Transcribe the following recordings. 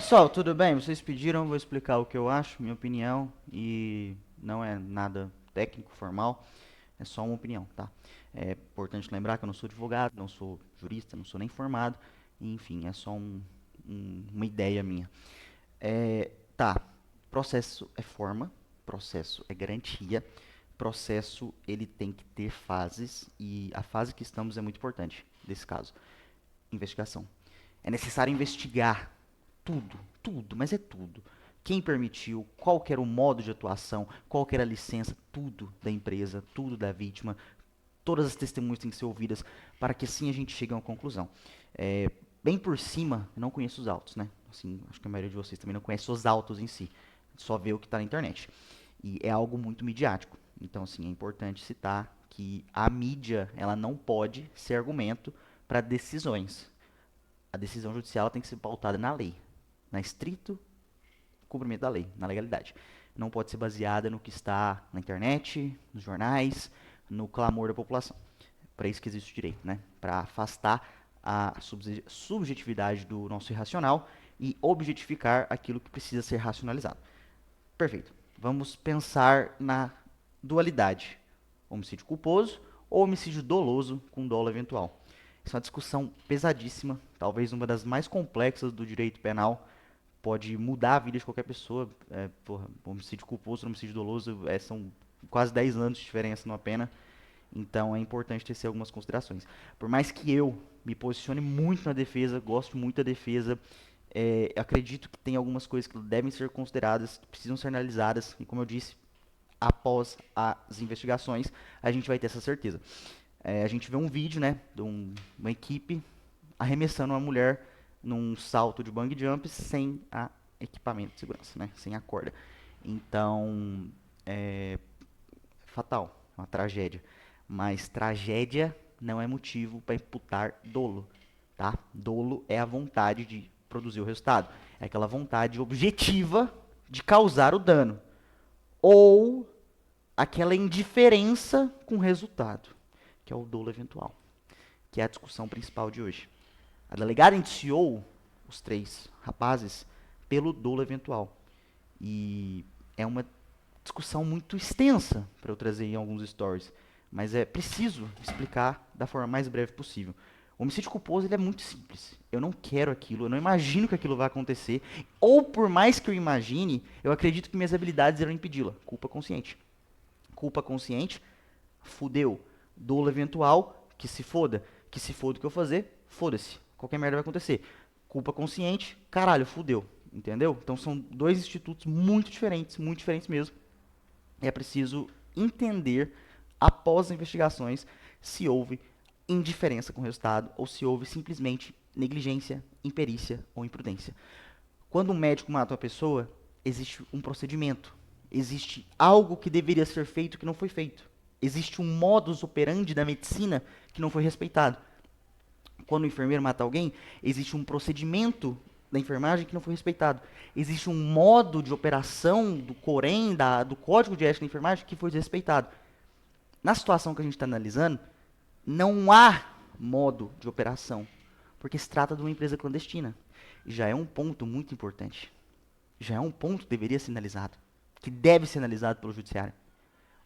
Pessoal, tudo bem? Vocês pediram, vou explicar o que eu acho, minha opinião, e não é nada técnico, formal, é só uma opinião, tá? É importante lembrar que eu não sou advogado, não sou jurista, não sou nem formado, enfim, é só uma ideia minha. Tá, processo é forma, processo é garantia, processo ele tem que ter fases, e a fase que estamos é muito importante, nesse caso, investigação. É necessário investigar tudo, tudo, mas é tudo. Quem permitiu, qual que era o modo de atuação, qual que era a licença, tudo da empresa, tudo da vítima, todas as testemunhas têm que ser ouvidas para que assim a gente chegue a uma conclusão. Bem por cima, eu não conheço os autos, né? Assim, acho que a maioria de vocês também não conhece os autos em si, só vê o que está na internet. E é algo muito midiático. Então, assim, é importante citar que a mídia, ela não pode ser argumento para decisões. A decisão judicial tem que ser pautada na lei, na estrito cumprimento da lei, na legalidade. Não pode ser baseada no que está na internet, nos jornais, no clamor da população. Para isso que existe o direito, né? Para afastar a subjetividade do nosso irracional e objetificar aquilo que precisa ser racionalizado. Perfeito. Vamos pensar na dualidade: homicídio culposo ou homicídio doloso com dolo eventual. Isso é uma discussão pesadíssima, talvez uma das mais complexas do direito penal. Pode mudar a vida de qualquer pessoa. Homicídio culposo e homicídio doloso são quase 10 anos de diferença numa pena. Então é importante ter algumas considerações. Por mais que eu me posicione muito na defesa, gosto muito da defesa, acredito que tem algumas coisas que devem ser consideradas, que precisam ser analisadas, e como eu disse, após as investigações, a gente vai ter essa certeza. A gente vê um vídeo, né, de uma equipe arremessando uma mulher num salto de bungee jump sem equipamento de segurança, né, sem a corda. Então, é fatal, uma tragédia. Mas tragédia não é motivo para imputar dolo, tá? Dolo é a vontade de produzir o resultado. É aquela vontade objetiva de causar o dano. Ou aquela indiferença com o resultado, que é o dolo eventual, que é a discussão principal de hoje. A delegada indiciou os três rapazes pelo dolo eventual. E é uma discussão muito extensa para eu trazer em alguns stories, mas é preciso explicar da forma mais breve possível. O homicídio culposo ele é muito simples. Eu não quero aquilo, eu não imagino que aquilo vai acontecer, ou por mais que eu imagine, eu acredito que minhas habilidades irão impedi-la. Culpa consciente. Culpa consciente, fudeu. Dolo eventual, que se foda. Que se foda o que eu fazer, foda-se. Qualquer merda vai acontecer. Culpa consciente, caralho, fudeu. Entendeu? Então são dois institutos muito diferentes mesmo. E é preciso entender, após as investigações, se houve indiferença com o resultado ou se houve simplesmente negligência, imperícia ou imprudência. Quando um médico mata uma pessoa, existe um procedimento. Existe algo que deveria ser feito que não foi feito. Existe um modus operandi da medicina que não foi respeitado. Quando o enfermeiro mata alguém, existe um procedimento da enfermagem que não foi respeitado. Existe um modo de operação do Corém, do Código de Ética da Enfermagem, que foi desrespeitado. Na situação que a gente está analisando, não há modo de operação, porque se trata de uma empresa clandestina. E já é um ponto muito importante. Já é um ponto que deveria ser analisado, que deve ser analisado pelo judiciário.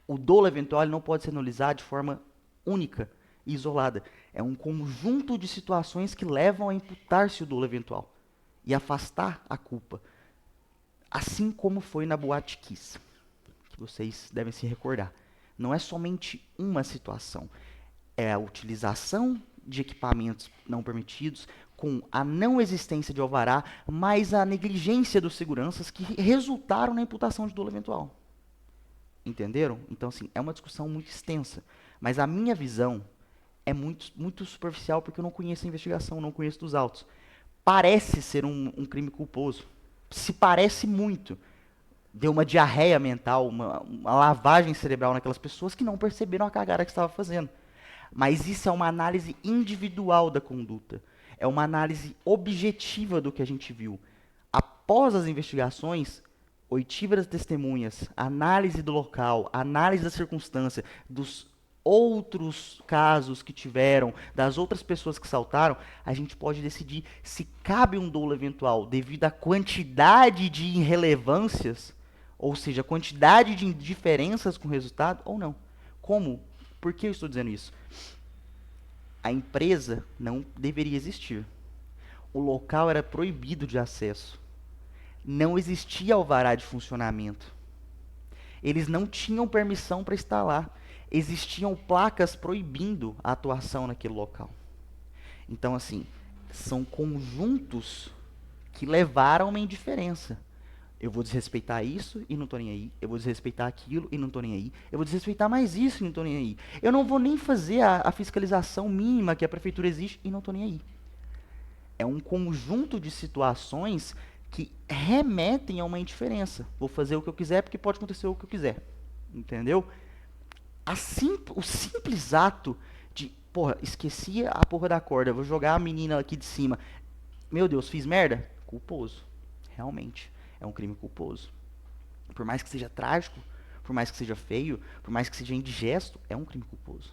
O dolo eventual não pode ser analisado de forma única e isolada. É um conjunto de situações que levam a imputar-se o dolo eventual e afastar a culpa. Assim como foi na Boate Kiss, que vocês devem se recordar. Não é somente uma situação, é a utilização de equipamentos não permitidos, com a não existência de alvará, mais a negligência dos seguranças que resultaram na imputação de dolo eventual. Entenderam? Então, assim, é uma discussão muito extensa. Mas a minha visão é muito superficial porque eu não conheço a investigação, não conheço dos autos. Parece ser um crime culposo. Se parece muito. Deu uma diarreia mental, uma lavagem cerebral naquelas pessoas que não perceberam a cagada que estava fazendo. Mas isso é uma análise individual da conduta. É uma análise objetiva do que a gente viu. Após as investigações, oitiva das testemunhas, análise do local, análise da circunstância, dos outros casos que tiveram, das outras pessoas que saltaram, a gente pode decidir se cabe um dolo eventual devido à quantidade de irrelevâncias, ou seja, a quantidade de diferenças com o resultado, ou não. Como? Por que eu estou dizendo isso? A empresa não deveria existir. O local era proibido de acesso. Não existia alvará de funcionamento. Eles não tinham permissão para estar lá. Existiam placas proibindo a atuação naquele local. Então, assim, são conjuntos que levaram a uma indiferença. Eu vou desrespeitar isso e não tô nem aí. Eu vou desrespeitar aquilo e não tô nem aí. Eu vou desrespeitar mais isso e não tô nem aí. Eu não vou nem fazer a fiscalização mínima que a prefeitura exige e não tô nem aí. É um conjunto de situações que remetem a uma indiferença. Vou fazer o que eu quiser porque pode acontecer o que eu quiser. Entendeu? O simples ato de, porra, esqueci a porra da corda, vou jogar a menina aqui de cima. Meu Deus, fiz merda? Culposo. Realmente. É um crime culposo. Por mais que seja trágico, por mais que seja feio, por mais que seja indigesto, é um crime culposo.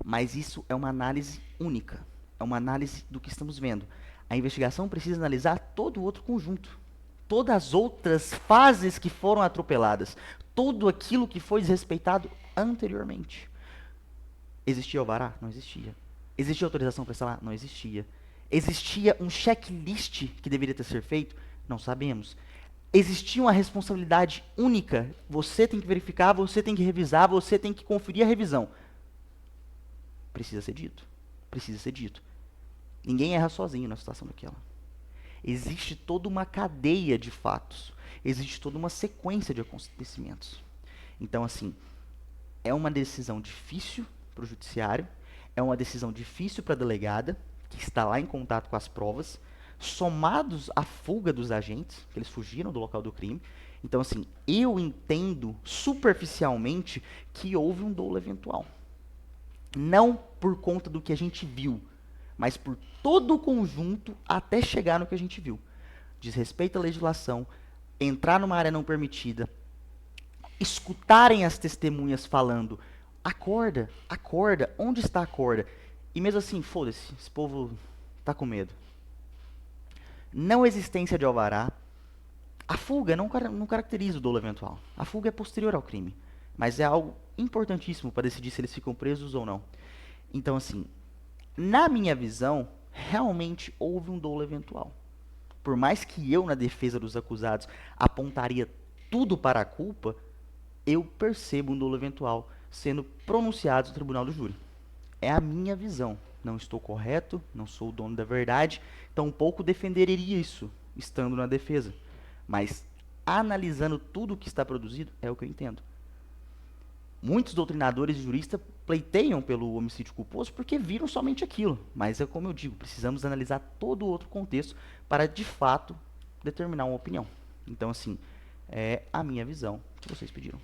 Mas isso é uma análise única. É uma análise do que estamos vendo. A investigação precisa analisar todo o outro conjunto. Todas as outras fases que foram atropeladas. Tudo aquilo que foi desrespeitado anteriormente. Existia alvará? Não existia. Existia autorização para instalar? Não existia. Existia um checklist que deveria ter sido feito? Não sabemos. Existia uma responsabilidade única. Você tem que verificar, você tem que revisar, você tem que conferir a revisão. Precisa ser dito. Precisa ser dito. Ninguém erra sozinho na situação daquela. Existe toda uma cadeia de fatos. Existe toda uma sequência de acontecimentos. Então, assim, é uma decisão difícil para o judiciário, é uma decisão difícil para a delegada, que está lá em contato com as provas, somados à fuga dos agentes, que eles fugiram do local do crime. Então, assim, eu entendo superficialmente que houve um dolo eventual. Não por conta do que a gente viu, mas por todo o conjunto até chegar no que a gente viu. Desrespeito à legislação, entrar numa área não permitida, escutarem as testemunhas falando, acorda, acorda, onde está a corda? E mesmo assim, foda-se, esse povo tá com medo. Não existência de alvará. A fuga não caracteriza o dolo eventual. A fuga é posterior ao crime, mas é algo importantíssimo para decidir se eles ficam presos ou não. Então, assim, na minha visão, realmente houve um dolo eventual. Por mais que eu, na defesa dos acusados, apontaria tudo para a culpa, eu percebo um dolo eventual sendo pronunciado no tribunal do júri. É a minha visão. Não estou correto, não sou o dono da verdade, tampouco defenderia isso, estando na defesa. Mas, analisando tudo o que está produzido, é o que eu entendo. Muitos doutrinadores e juristas pleiteiam pelo homicídio culposo porque viram somente aquilo. Mas é como eu digo, precisamos analisar todo o outro contexto para, de fato, determinar uma opinião. Então, assim, é a minha visão que vocês pediram.